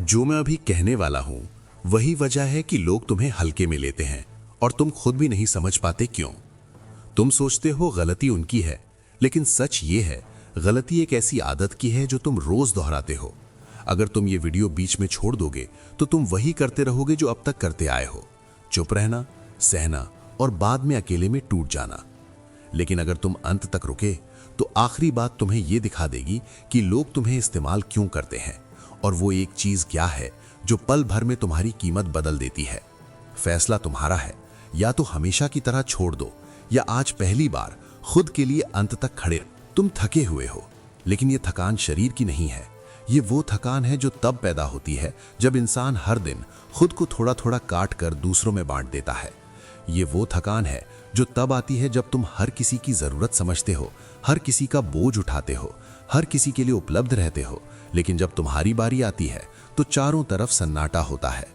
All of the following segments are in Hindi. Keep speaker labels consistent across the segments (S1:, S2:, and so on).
S1: जो मैं अभी कहने वाला हूं वही वजह है कि लोग तुम्हें हल्के में लेते हैं और तुम खुद भी नहीं समझ पाते क्यों। तुम सोचते हो गलती उनकी है, लेकिन सच ये है गलती एक ऐसी आदत की है जो तुम रोज दोहराते हो। अगर तुम ये वीडियो बीच में छोड़ दोगे तो तुम वही करते रहोगे जो अब तक करते आए हो, चुप रहना, सहना और बाद में अकेले में टूट जाना। लेकिन अगर तुम अंत तक रुके तो आखिरी बात तुम्हें यह दिखा देगी कि लोग तुम्हें इस्तेमाल क्यों करते हैं, और वो एक चीज क्या है जो पल भर में तुम्हारी कीमत बदल देती है। फैसला तुम्हारा है, या तो हमेशा की तरह छोड़ दो या आज पहली बार खुद के लिए अंत तक खड़े। तुम थके हुए हो, लेकिन ये थकान शरीर की नहीं है। ये वो थकान है जो तब पैदा होती है जब इंसान हर दिन खुद को थोड़ा थोड़ा काट कर दूसरों में बांट देता है। ये वो थकान है जो तब आती है जब तुम हर किसी की जरूरत समझते हो, हर किसी का बोझ उठाते हो, हर किसी के लिए उपलब्ध रहते हो, लेकिन जब तुम्हारी बारी आती है तो चारों तरफ सन्नाटा होता है।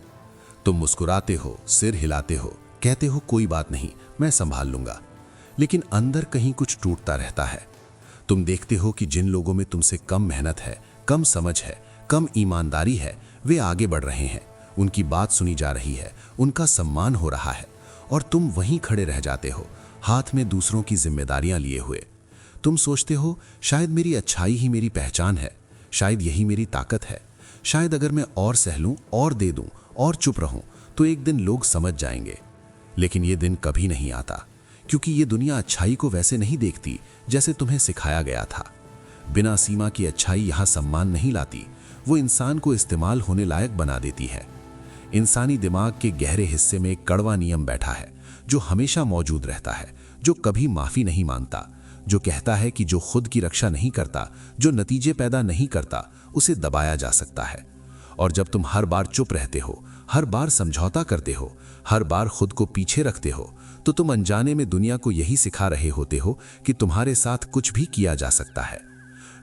S1: तुम मुस्कुराते हो, सिर हिलाते हो, कहते हो कोई बात नहीं, मैं संभाल लूंगा, लेकिन अंदर कहीं कुछ टूटता रहता है। तुम देखते हो कि जिन लोगों में तुमसे कम मेहनत है, कम समझ है, कम ईमानदारी है, वे आगे बढ़ रहे हैं, उनकी बात सुनी जा रही है, उनका सम्मान हो रहा है, और तुम वहीं खड़े रह जाते हो, हाथ में दूसरों की जिम्मेदारियां लिए हुए। तुम सोचते हो शायद मेरी अच्छाई ही मेरी पहचान है, शायद यही मेरी ताकत है, शायद अगर मैं और सह लूं और दे दूं और चुप रहूं तो एक दिन लोग समझ जाएंगे। लेकिन ये दिन कभी नहीं आता, क्योंकि ये दुनिया अच्छाई को वैसे नहीं देखती जैसे तुम्हें सिखाया गया था। बिना सीमा की अच्छाई यहां सम्मान नहीं लाती, वो इंसान को इस्तेमाल होने लायक बना देती है। इंसानी दिमाग के गहरे हिस्से में एक कड़वा नियम बैठा है जो हमेशा मौजूद रहता है, जो कभी माफी नहीं मांगता, जो कहता है कि जो खुद की रक्षा नहीं करता, जो नतीजे पैदा नहीं करता, उसे दबाया जा सकता है। और जब तुम हर बार चुप रहते हो, हर बार समझौता करते हो, हर बार खुद को पीछे रखते हो, तो तुम अनजाने में दुनिया को यही सिखा रहे होते हो कि तुम्हारे साथ कुछ भी किया जा सकता है।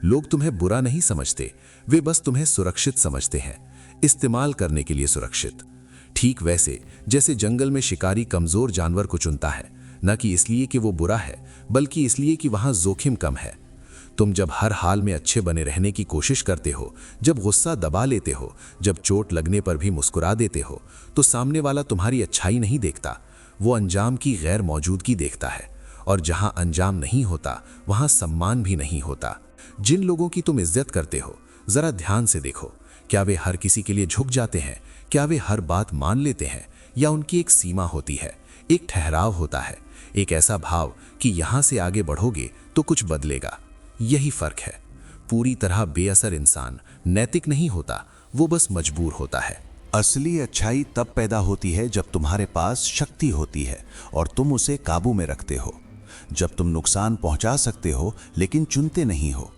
S1: लोग तुम्हें बुरा नहीं समझते, वे बस तुम्हें सुरक्षित समझते हैं, इस्तेमाल करने के लिए सुरक्षित। ठीक वैसे जैसे जंगल में शिकारी कमजोर जानवर को चुनता है, न कि इसलिए कि वो बुरा है, बल्कि इसलिए कि वहां जोखिम कम है। तुम जब हर हाल में अच्छे बने रहने की कोशिश करते हो, जब गुस्सा दबा लेते हो, जब चोट लगने पर भी मुस्कुरा देते हो, तो सामने वाला तुम्हारी अच्छाई नहीं देखता, वो अंजाम की गैर मौजूदगी देखता है। और जहां अंजाम नहीं होता वहां सम्मान भी नहीं होता। जिन लोगों की तुम इज्जत करते हो, जरा ध्यान से देखो, क्या वे हर किसी के लिए झुक जाते हैं? क्या वे हर बात मान लेते हैं? या उनकी एक सीमा होती है, एक ठहराव होता है, एक ऐसा भाव कि यहां से आगे बढ़ोगे तो कुछ बदलेगा। यही फर्क है। पूरी तरह बेअसर इंसान नैतिक नहीं होता, वो बस मजबूर होता है।
S2: असली अच्छाई तब पैदा होती है जब तुम्हारे पास शक्ति होती है और तुम उसे काबू में रखते हो, जब तुम नुकसान पहुंचा सकते हो लेकिन चुनते नहीं हो।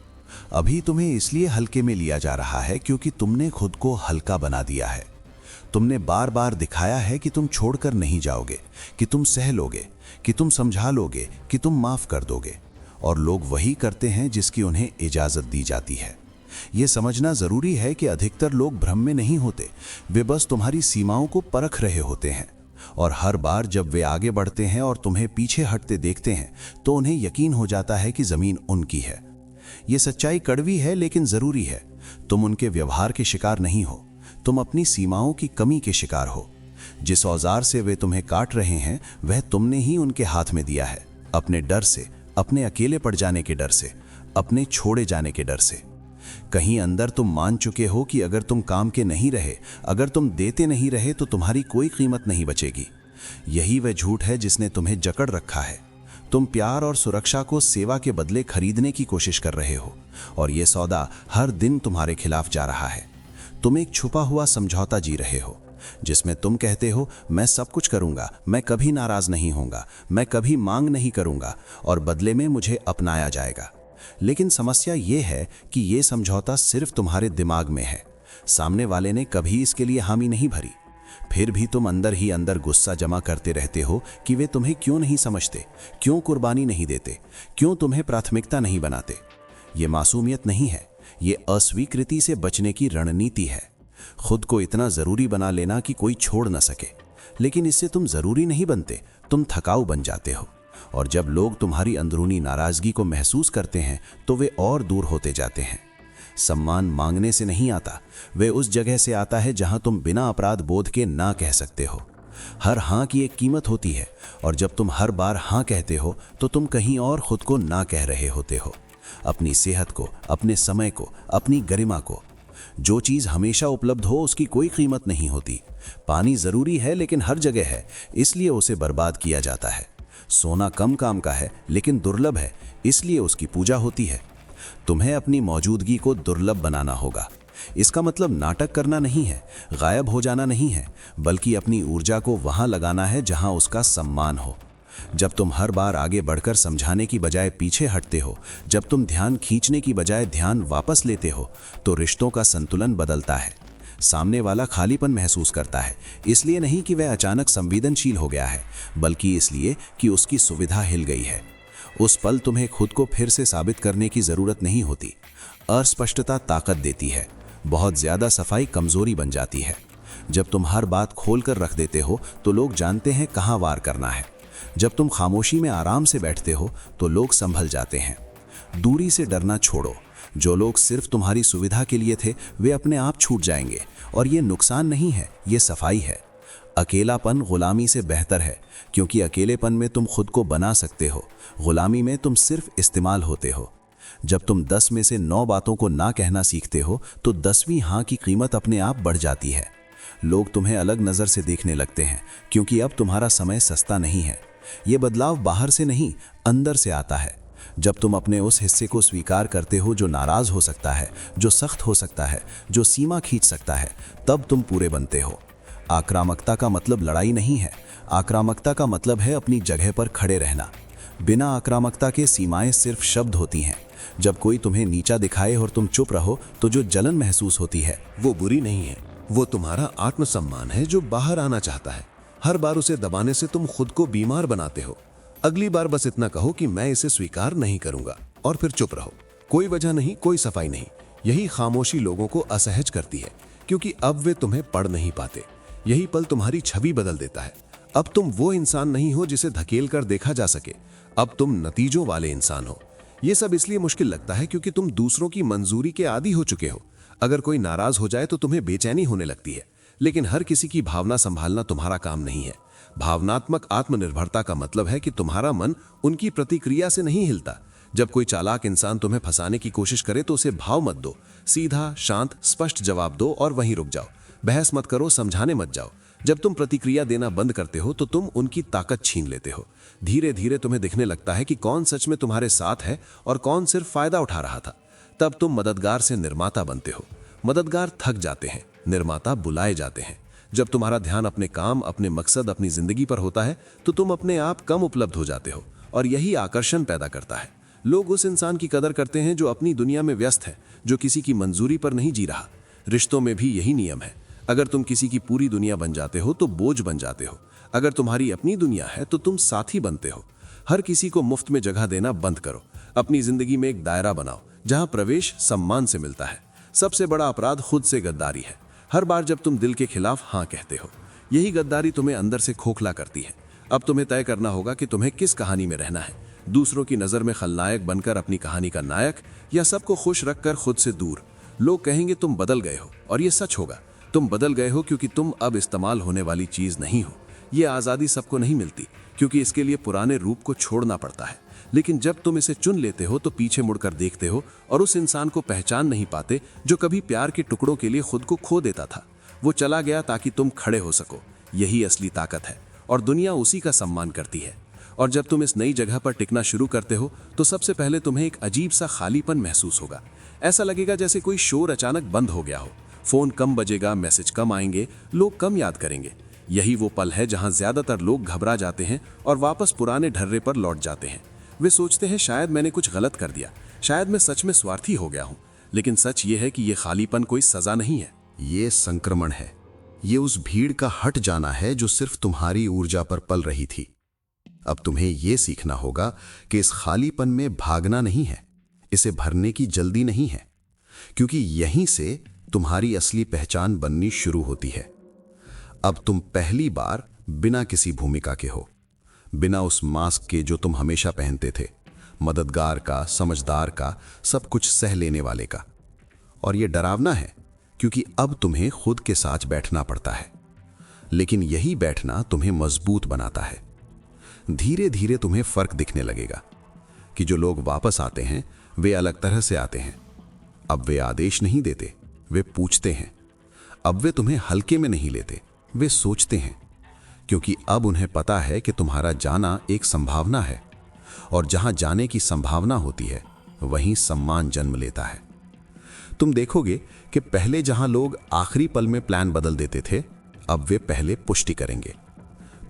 S2: अभी तुम्हें इसलिए हल्के में लिया जा रहा है क्योंकि तुमने खुद को हल्का बना दिया है। तुमने बार बार दिखाया है कि तुम छोड़कर नहीं जाओगे, कि तुम सह लोगे, कि तुम समझा लोगे, कि तुम माफ कर दोगे, और लोग वही करते हैं जिसकी उन्हें इजाजत दी जाती है। यह समझना जरूरी है कि अधिकतर लोग भ्रम में नहीं होते, वे बस तुम्हारी सीमाओं को परख रहे होते हैं। और हर बार जब वे आगे बढ़ते हैं और तुम्हें पीछे हटते देखते हैं तो उन्हें यकीन हो जाता है कि जमीन उनकी है। यह सच्चाई कड़वी है लेकिन जरूरी है। तुम उनके व्यवहार के शिकार नहीं हो, तुम अपनी सीमाओं की कमी के शिकार हो। जिस औजार से वे तुम्हें काट रहे हैं वह तुमने ही उनके हाथ में दिया है, अपने डर से, अपने अकेले पड़ जाने के डर से, अपने छोड़े जाने के डर से। कहीं अंदर तुम मान चुके हो कि अगर तुम काम के नहीं रहे, अगर तुम देते नहीं रहे तो तुम्हारी कोई कीमत नहीं बचेगी। यही वह झूठ है जिसने तुम्हें जकड़ रखा है। तुम प्यार और सुरक्षा को सेवा के बदले खरीदने की कोशिश कर रहे हो, और यह सौदा हर दिन तुम्हारे खिलाफ जा रहा है। तुम एक छुपा हुआ समझौता जी रहे हो जिसमें तुम कहते हो मैं सब कुछ करूंगा, मैं कभी नाराज नहीं होऊंगा, मैं कभी मांग नहीं करूंगा, और बदले में मुझे अपनाया जाएगा। लेकिन समस्या यह है कि यह समझौता सिर्फ तुम्हारे दिमाग में है, सामने वाले ने कभी इसके लिए हामी नहीं भरी। फिर भी तुम अंदर ही अंदर गुस्सा जमा करते रहते हो कि वे तुम्हें क्यों नहीं समझते, क्यों कुर्बानी नहीं देते, क्यों तुम्हें प्राथमिकता नहीं बनाते। ये मासूमियत नहीं है, ये अस्वीकृति से बचने की रणनीति है। खुद को इतना जरूरी बना लेना कि कोई छोड़ न सके। लेकिन इससे तुम जरूरी नहीं बनते, तुम थकाऊ बन जाते हो। और जब लोग तुम्हारी अंदरूनी नाराजगी को महसूस करते हैं तो वे और दूर होते जाते हैं। सम्मान मांगने से नहीं आता, वे उस जगह से आता है जहां तुम बिना अपराध बोध के ना कह सकते हो। हर हाँ की एक कीमत होती है, और जब तुम हर बार हाँ कहते हो तो तुम कहीं और खुद को ना कह रहे होते हो, अपनी सेहत को, अपने समय को, अपनी गरिमा को। जो चीज़ हमेशा उपलब्ध हो उसकी कोई कीमत नहीं होती। पानी ज़रूरी है लेकिन हर जगह है, इसलिए उसे बर्बाद किया जाता है। सोना कम काम का है लेकिन दुर्लभ है, इसलिए उसकी पूजा होती है। तुम्हें अपनी मौजूदगी को दुर्लभ बनाना होगा। इसका मतलब नाटक करना नहीं है, गायब हो जाना नहीं है, बल्कि अपनी ऊर्जा को वहां लगाना है जहां उसका सम्मान हो। जब तुम हर बार आगे बढ़कर समझाने की बजाय पीछे हटते हो, जब तुम ध्यान खींचने की बजाय ध्यान वापस लेते हो, तो रिश्तों का संतुलन बदलता है। सामने वाला खालीपन महसूस करता है, इसलिए नहीं कि वह अचानक संवेदनशील हो गया है, बल्कि इसलिए कि उसकी सुविधा हिल गई है। उस पल तुम्हें खुद को फिर से साबित करने की जरूरत नहीं होती। अस्पष्टता ताकत देती है, बहुत ज्यादा सफाई कमजोरी बन जाती है। जब तुम हर बात खोल कर रख देते हो तो लोग जानते हैं कहाँ वार करना है। जब तुम खामोशी में आराम से बैठते हो तो लोग संभल जाते हैं। दूरी से डरना छोड़ो। जो लोग सिर्फ तुम्हारी सुविधा के लिए थे वे अपने आप छूट जाएंगे, और ये नुकसान नहीं है, ये सफाई है। अकेलापन गुलामी से बेहतर है, क्योंकि अकेलेपन में तुम खुद को बना सकते हो, गुलामी में तुम सिर्फ इस्तेमाल होते हो। जब तुम 10 में से 9 बातों को ना कहना सीखते हो तो 10वीं हाँ की कीमत अपने आप बढ़ जाती है। लोग तुम्हें अलग नज़र से देखने लगते हैं, क्योंकि अब तुम्हारा समय सस्ता नहीं है। ये बदलाव बाहर से नहीं, अंदर से आता है। जब तुम अपने उस हिस्से को स्वीकार करते हो जो नाराज हो सकता है, जो सख्त हो सकता है, जो सीमा खींच सकता है, तब तुम पूरे बनते हो। आक्रामकता का मतलब लड़ाई नहीं है, आक्रामकता का मतलब है अपनी जगह पर खड़े रहना। बिना आक्रामकता के सीमाएं सिर्फ शब्द होती हैं। जब कोई तुम्हें नीचा दिखाए और तुम चुप रहो तो जो जलन महसूस होती है
S1: वो बुरी नहीं है, वो तुम्हारा आत्मसम्मान है जो बाहर आना चाहता है। हर बार उसे दबाने से तुम खुद को बीमार बनाते हो। अगली बार बस इतना कहो कि मैं इसे स्वीकार नहीं करूंगा, और फिर चुप रहो। कोई वजह नहीं, कोई सफाई नहीं। यही खामोशी लोगों को असहज करती है, क्योंकि अब वे तुम्हें पढ़ नहीं पाते। यही पल तुम्हारी छवि बदल देता है। अब तुम वो इंसान नहीं हो जिसे धकेल कर देखा जा सके, अब तुम नतीजों वाले इंसान हो। ये सब इसलिए मुश्किल लगता है क्योंकि तुम दूसरों की मंजूरी के आदी हो चुके हो। अगर कोई नाराज हो जाए तो तुम्हें बेचैनी होने लगती है, लेकिन हर किसी की भावना संभालना तुम्हारा काम नहीं है। भावनात्मक आत्मनिर्भरता का मतलब है कि तुम्हारा मन उनकी प्रतिक्रिया से नहीं हिलता। जब कोई चालाक इंसान तुम्हें फंसाने की कोशिश करे तो उसे भाव मत दो। सीधा, शांत, स्पष्ट जवाब दो और वहीं रुक जाओ। बहस मत करो, समझाने मत जाओ। जब तुम प्रतिक्रिया देना बंद करते हो तो तुम उनकी ताकत छीन लेते हो। धीरे धीरे तुम्हें दिखने लगता है कि कौन सच में तुम्हारे साथ है और कौन सिर्फ फायदा उठा रहा था। तब तुम मददगार से निर्माता बनते हो। मददगार थक जाते हैं, निर्माता बुलाए जाते हैं। जब तुम्हारा ध्यान अपने काम, अपने मकसद, अपनी जिंदगी पर होता है तो तुम अपने आप कम उपलब्ध हो जाते हो, और यही आकर्षण पैदा करता है। लोग उस इंसान की कदर करते हैं जो अपनी दुनिया में व्यस्त है, जो किसी की मंजूरी पर नहीं जी रहा। रिश्तों में भी यही नियम है। अगर तुम किसी की पूरी दुनिया बन जाते हो तो बोझ बन जाते हो। अगर तुम्हारी अपनी दुनिया है तो तुम साथी बनते हो। हर किसी को मुफ्त में जगह देना बंद करो। अपनी जिंदगी में एक दायरा बनाओ जहां प्रवेश सम्मान से मिलता है। सबसे बड़ा अपराध खुद से गद्दारी है। हर बार जब तुम दिल के खिलाफ हाँ कहते हो, यही गद्दारी तुम्हें अंदर से खोखला करती है। अब तुम्हें तय करना होगा कि तुम्हें किस कहानी में रहना है। दूसरों की नजर में खलनायक बनकर अपनी कहानी का नायक, या सबको खुश रखकर खुद से दूर। लोग कहेंगे तुम बदल गए हो, और ये सच होगा। तुम बदल गए हो क्योंकि तुम अब इस्तेमाल होने वाली चीज नहीं हो। ये आजादी सबको नहीं मिलती, क्योंकि इसके लिए पुराने रूप को छोड़ना पड़ता है। लेकिन जब तुम इसे चुन लेते हो तो पीछे मुड़कर देखते हो और उस इंसान को पहचान नहीं पाते जो कभी प्यार के टुकड़ों के लिए खुद को खो देता था। वो चला गया ताकि तुम खड़े हो सको। यही असली ताकत है, और दुनिया उसी का सम्मान करती है। और जब तुम इस नई जगह पर टिकना शुरू करते हो तो सबसे पहले तुम्हें एक अजीब सा खालीपन महसूस होगा। ऐसा लगेगा जैसे कोई शोर अचानक बंद हो गया हो। फोन कम बजेगा, मैसेज कम आएंगे, लोग कम याद करेंगे। यही वो पल है जहां ज्यादातर लोग घबरा जाते हैं और वापस पुराने ढर्रे पर लौट जाते हैं। वे सोचते हैं शायद मैंने कुछ गलत कर दिया, शायद मैं सच में स्वार्थी हो गया हूं। लेकिन सच ये है कि ये खालीपन कोई सजा नहीं है, ये संक्रमण है। ये उस भीड़ का हट जाना है जो सिर्फ तुम्हारी ऊर्जा पर पल रही थी। अब तुम्हें यह सीखना होगा कि इस खालीपन में भागना नहीं है, इसे भरने की जल्दी नहीं है, क्योंकि यहीं से तुम्हारी असली पहचान बननी शुरू होती है। अब तुम पहली बार बिना किसी भूमिका के हो, बिना उस मास्क के जो तुम हमेशा पहनते थे, मददगार का, समझदार का, सब कुछ सह लेने वाले का। और ये डरावना है, क्योंकि अब तुम्हें खुद के साथ बैठना पड़ता है। लेकिन यही बैठना तुम्हें मजबूत बनाता है। धीरे धीरे तुम्हें फर्क दिखने लगेगा कि जो लोग वापस आते हैं वे अलग तरह से आते हैं। अब वे आदेश नहीं देते, वे पूछते हैं। अब वे तुम्हें हल्के में नहीं लेते, वे सोचते हैं, क्योंकि अब उन्हें पता है कि तुम्हारा जाना एक संभावना है, और जहां जाने की संभावना होती है वहीं सम्मान जन्म लेता है। तुम देखोगे कि पहले जहां लोग आखिरी पल में प्लान बदल देते थे, अब वे पहले पुष्टि करेंगे।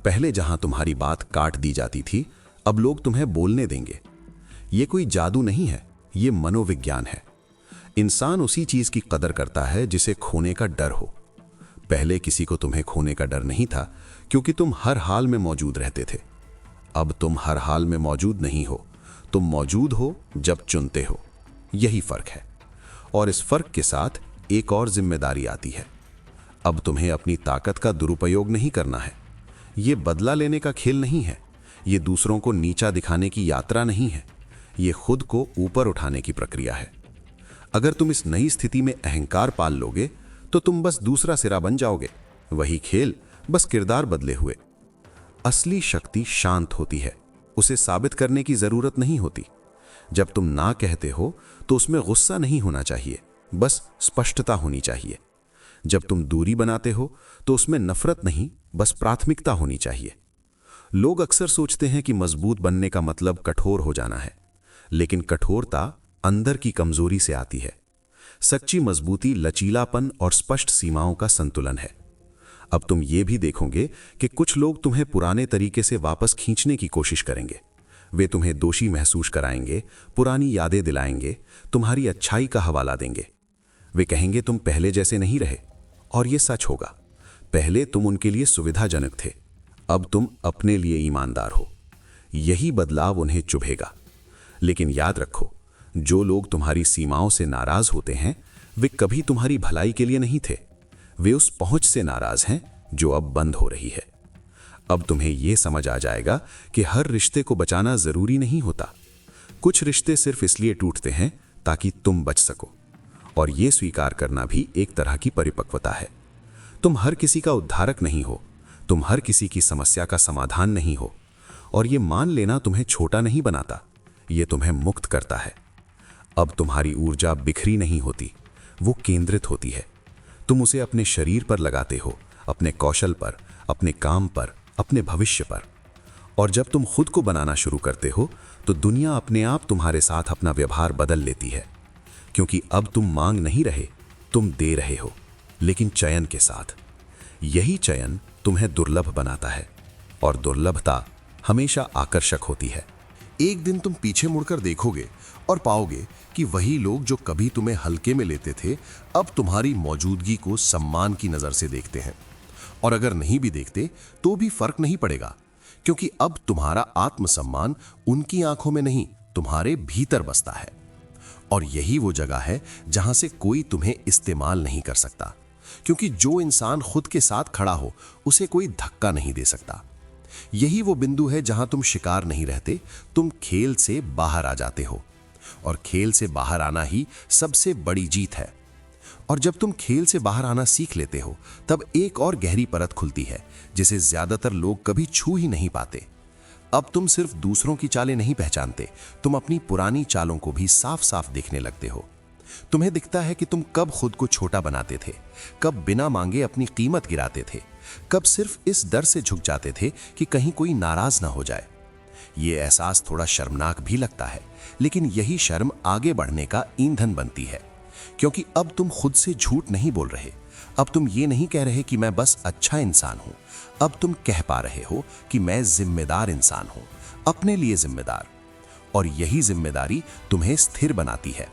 S1: पहले जहां तुम्हारी बात काट दी जाती थी, अब लोग तुम्हें बोलने देंगे। ये कोई जादू नहीं है, ये मनोविज्ञान है। इंसान उसी चीज की कदर करता है जिसे खोने का डर हो। पहले किसी को तुम्हें खोने का डर नहीं था, क्योंकि तुम हर हाल में मौजूद रहते थे। अब तुम हर हाल में मौजूद नहीं हो, तुम मौजूद हो जब चुनते हो। यही फर्क है। और इस फर्क के साथ एक और जिम्मेदारी आती है। अब तुम्हें अपनी ताकत का दुरुपयोग नहीं करना है। ये बदला लेने का खेल नहीं है, ये दूसरों को नीचा दिखाने की यात्रा नहीं है, ये खुद को ऊपर उठाने की प्रक्रिया है। अगर तुम इस नई स्थिति में अहंकार पाल लोगे तो तुम बस दूसरा सिरा बन जाओगे। वही खेल, बस किरदार बदले हुए। असली शक्ति शांत होती है, उसे साबित करने की जरूरत नहीं होती। जब तुम ना कहते हो तो उसमें गुस्सा नहीं होना चाहिए, बस स्पष्टता होनी चाहिए। जब तुम दूरी बनाते हो तो उसमें नफरत नहीं, बस प्राथमिकता होनी चाहिए। लोग अक्सर सोचते हैं कि मजबूत बनने का मतलब कठोर हो जाना है, लेकिन कठोरता अंदर की कमजोरी से आती है। सच्ची मजबूती लचीलापन और स्पष्ट सीमाओं का संतुलन है। अब तुम ये भी देखोगे कि कुछ लोग तुम्हें पुराने तरीके से वापस खींचने की कोशिश करेंगे। वे तुम्हें दोषी महसूस कराएंगे, पुरानी यादें दिलाएंगे, तुम्हारी अच्छाई का हवाला देंगे। वे कहेंगे तुम पहले जैसे नहीं रहे, और ये सच होगा। पहले तुम उनके लिए सुविधाजनक थे, अब तुम अपने लिए ईमानदार हो। यही बदलाव उन्हें चुभेगा। लेकिन याद रखो, जो लोग तुम्हारी सीमाओं से नाराज होते हैं वे कभी तुम्हारी भलाई के लिए नहीं थे। वे उस पहुंच से नाराज हैं जो अब बंद हो रही है। अब तुम्हें यह समझ आ जाएगा कि हर रिश्ते को बचाना जरूरी नहीं होता। कुछ रिश्ते सिर्फ इसलिए टूटते हैं ताकि तुम बच सको, और यह स्वीकार करना भी एक तरह की परिपक्वता है। तुम हर किसी का उद्धारक नहीं हो, तुम हर किसी की समस्या का समाधान नहीं हो, और यह मान लेना तुम्हें छोटा नहीं बनाता, यह तुम्हें मुक्त करता है। अब तुम्हारी ऊर्जा बिखरी नहीं होती, वो केंद्रित होती है। तुम उसे अपने शरीर पर लगाते हो, अपने कौशल पर, अपने काम पर, अपने भविष्य पर। और जब तुम खुद को बनाना शुरू करते हो तो दुनिया अपने आप तुम्हारे साथ अपना व्यवहार बदल लेती है, क्योंकि अब तुम मांग नहीं रहे, तुम दे रहे हो, लेकिन चयन के साथ। यही चयन तुम्हें दुर्लभ बनाता है, और दुर्लभता हमेशा आकर्षक होती है।
S3: एक दिन तुम पीछे मुड़कर देखोगे और पाओगे कि वही लोग जो कभी तुम्हें हल्के में लेते थे, अब तुम्हारी मौजूदगी को सम्मान की नजर से देखते हैं। और अगर नहीं भी देखते तो भी फर्क नहीं पड़ेगा, क्योंकि अब तुम्हारा आत्मसम्मान उनकी आंखों में नहीं, तुम्हारे भीतर बसता है। और यही वो जगह है जहां से कोई तुम्हें इस्तेमाल नहीं कर सकता, क्योंकि जो इंसान खुद के साथ खड़ा हो उसे कोई धक्का नहीं दे सकता। यही वो बिंदु है जहां तुम शिकार नहीं रहते, तुम खेल से बाहर आ जाते हो। और खेल से बाहर आना ही सबसे बड़ी जीत है। और जब तुम खेल से बाहर आना सीख लेते हो, तब एक और गहरी परत खुलती है जिसे ज्यादातर लोग कभी छू ही नहीं पाते। अब तुम सिर्फ दूसरों की चालें नहीं पहचानते, तुम अपनी पुरानी चालों को भी साफ साफ देखने लगते हो। तुम्हें दिखता है कि तुम कब खुद को छोटा बनाते थे, कब बिना मांगे अपनी कीमत गिराते थे, कब सिर्फ इस डर से झुक जाते थे कि कहीं कोई नाराज ना हो जाए। ये एहसास थोड़ा शर्मनाक भी लगता है, लेकिन यही शर्म आगे बढ़ने का ईंधन बनती है, क्योंकि अब तुम खुद से झूठ नहीं बोल रहे। अब तुम ये नहीं कह रहे कि मैं बस अच्छा इंसान हूं, अब तुम कह पा रहे हो कि मैं जिम्मेदार इंसान हूं, अपने लिए जिम्मेदार। और यही जिम्मेदारी तुम्हें स्थिर बनाती है।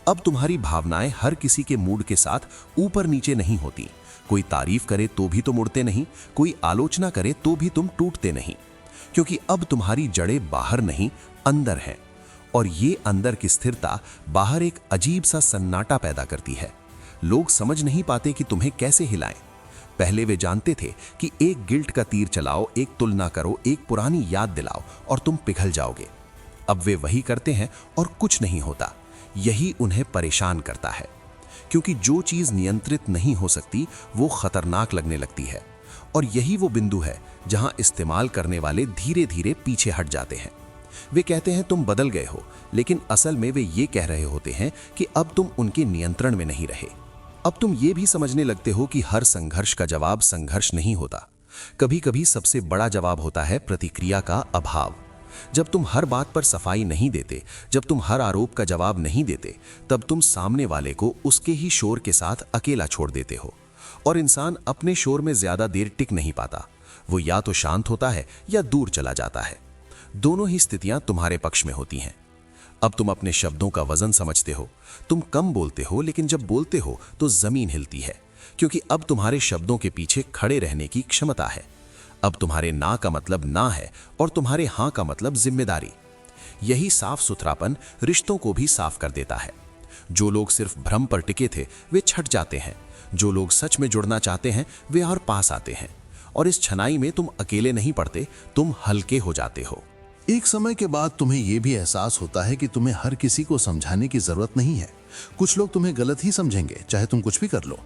S3: अब तुम्हारी भावनाएं हर किसी के मूड के साथ ऊपर नीचे नहीं होती। कोई तारीफ करे तो भी तुम उड़ते नहीं, कोई आलोचना करे तो भी तुम टूटते नहीं, क्योंकि अब तुम्हारी जड़ें बाहर नहीं, अंदर हैं। और ये अंदर की स्थिरता बाहर एक अजीब सा सन्नाटा पैदा करती है। लोग समझ नहीं पाते कि तुम्हें कैसे हिलाएं। पहले वे जानते थे कि एक गिल्ट का तीर चलाओ, एक तुलना करो, एक पुरानी याद दिलाओ और तुम पिघल जाओगे। अब वे वही करते हैं और कुछ नहीं होता। यही उन्हें परेशान करता है, क्योंकि जो चीज नियंत्रित नहीं हो सकती वो खतरनाक लगने लगती है। और यही वो बिंदु है जहां इस्तेमाल करने वाले धीरे धीरे पीछे हट जाते हैं। वे कहते हैं तुम बदल गए हो, लेकिन असल में वे ये कह रहे होते हैं कि अब तुम उनके नियंत्रण में नहीं रहे। अब तुम ये भी समझने लगते हो कि हर संघर्ष का जवाब संघर्ष नहीं होता। कभी कभी सबसे बड़ा जवाब होता है प्रतिक्रिया का अभाव। जब तुम हर बात पर सफाई नहीं देते, जब तुम हर आरोप का जवाब नहीं देते, तब तुम सामने वाले को उसके ही शोर के साथ अकेला छोड़ देते हो। और इंसान अपने शोर में ज्यादा देर टिक नहीं पाता। वो या तो शांत होता है या दूर चला जाता है। दोनों ही स्थितियां तुम्हारे पक्ष में होती हैं। अब तुम अपने शब्दों का वजन समझते हो। तुम कम बोलते हो, लेकिन जब बोलते हो तो जमीन हिलती है, क्योंकि अब तुम्हारे शब्दों के पीछे खड़े रहने की क्षमता है। अब तुम्हारे ना का मतलब ना है और तुम्हारे हां का मतलब जिम्मेदारी। यही साफ सुथरापन रिश्तों को भी साफ कर देता है। जो लोग सिर्फ भ्रम पर टिके थे वे छट जाते हैं। जो लोग सच में जुड़ना चाहते हैं वे और पास आते हैं। और इस छनाई में तुम अकेले नहीं पड़ते, तुम हल्के हो जाते हो।
S1: एक समय के बाद तुम्हें यह भी एहसास होता है कि तुम्हें हर किसी को समझाने की जरूरत नहीं है। कुछ लोग तुम्हें गलत ही समझेंगे, चाहे तुम कुछ भी कर लो।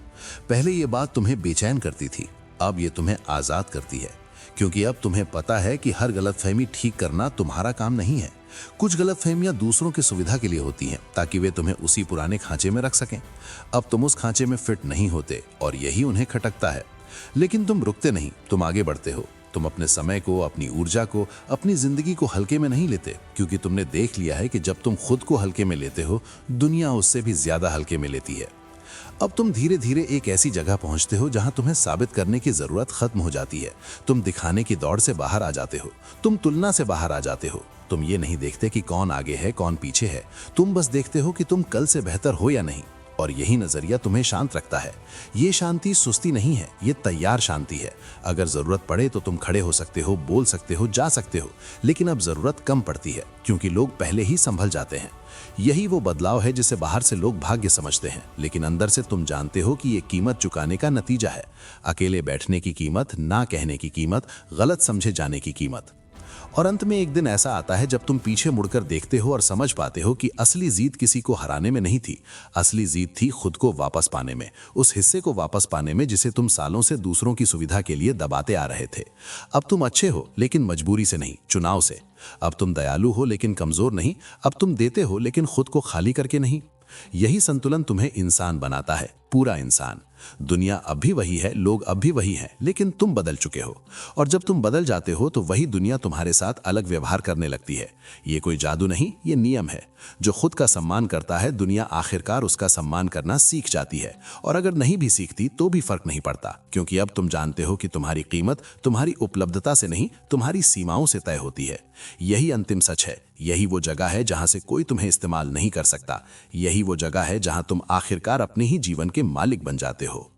S1: पहले यह बात तुम्हें बेचैन करती थी, अब यह तुम्हें आजाद करती है, क्योंकि अब तुम्हें पता है कि हर गलतफहमी ठीक करना तुम्हारा काम नहीं है। कुछ गलतफहमियां दूसरों की सुविधा के लिए होती हैं, ताकि वे तुम्हें उसी पुराने खांचे में रख सकें। अब तुम उस खांचे में फिट नहीं होते और यही उन्हें खटकता है। लेकिन तुम रुकते नहीं, तुम आगे बढ़ते हो। तुम अपने समय को, अपनी ऊर्जा को, अपनी जिंदगी को हल्के में नहीं लेते, क्योंकि तुमने देख लिया है कि जब तुम खुद को हल्के में लेते हो, दुनिया उससे भी ज्यादा हल्के में लेती है। अब तुम धीरे धीरे एक ऐसी जगह पहुंचते हो जहां तुम्हें साबित करने की जरूरत खत्म हो जाती है। तुम दिखाने की दौड़ से बाहर आ जाते हो, तुम तुलना से बाहर आ जाते हो। तुम ये नहीं देखते कि कौन आगे है कौन पीछे है, तुम बस देखते हो कि तुम कल से बेहतर हो या नहीं। और यही नजरिया तुम्हें शांत रखता है। ये शांति सुस्ती नहीं है, ये तैयार शांति है। अगर जरूरत पड़े तो तुम खड़े हो सकते हो, बोल सकते हो, जा सकते हो, लेकिन अब जरूरत कम पड़ती है, क्योंकि लोग पहले ही संभल जाते हैं। यही वो बदलाव है जिसे बाहर से लोग भाग्य समझते हैं, लेकिन अंदर से तुम जानते हो कि ये कीमत चुकाने का नतीजा है। अकेले बैठने की कीमत, ना कहने की कीमत, गलत समझे जाने की कीमत। और अंत में एक दिन ऐसा आता है जब तुम पीछे मुड़कर देखते हो और समझ पाते हो कि असली जीत किसी को हराने में नहीं थी। असली जीत थी खुद को वापस पाने में, उस हिस्से को वापस पाने में जिसे तुम सालों से दूसरों की सुविधा के लिए दबाते आ रहे थे। अब तुम अच्छे हो, लेकिन मजबूरी से नहीं, चुनाव से। अब तुम दयालु हो, लेकिन कमजोर नहीं। अब तुम देते हो, लेकिन खुद को खाली करके नहीं। यही संतुलन तुम्हें इंसान बनाता है, पूरा इंसान। दुनिया अब भी वही है, लोग अब भी वही हैं, लेकिन तुम बदल चुके हो। और जब तुम बदल जाते हो तो वही दुनिया तुम्हारे साथ अलग व्यवहार करने लगती है। ये कोई जादू नहीं, ये नियम है। जो खुद का सम्मान करता है, दुनिया आखिरकार उसका सम्मान करना सीख जाती है। और अगर नहीं भी सीखती तो भी फर्क नहीं पड़ता, क्योंकि अब तुम जानते हो कि तुम्हारी कीमत तुम्हारी उपलब्धता से नहीं, तुम्हारी सीमाओं से तय होती है। यही अंतिम सच है। यही वो जगह है जहां से कोई तुम्हें इस्तेमाल नहीं कर सकता। यही वो जगह है जहां तुम आखिरकार अपने ही जीवन के मालिक बन जाते हो।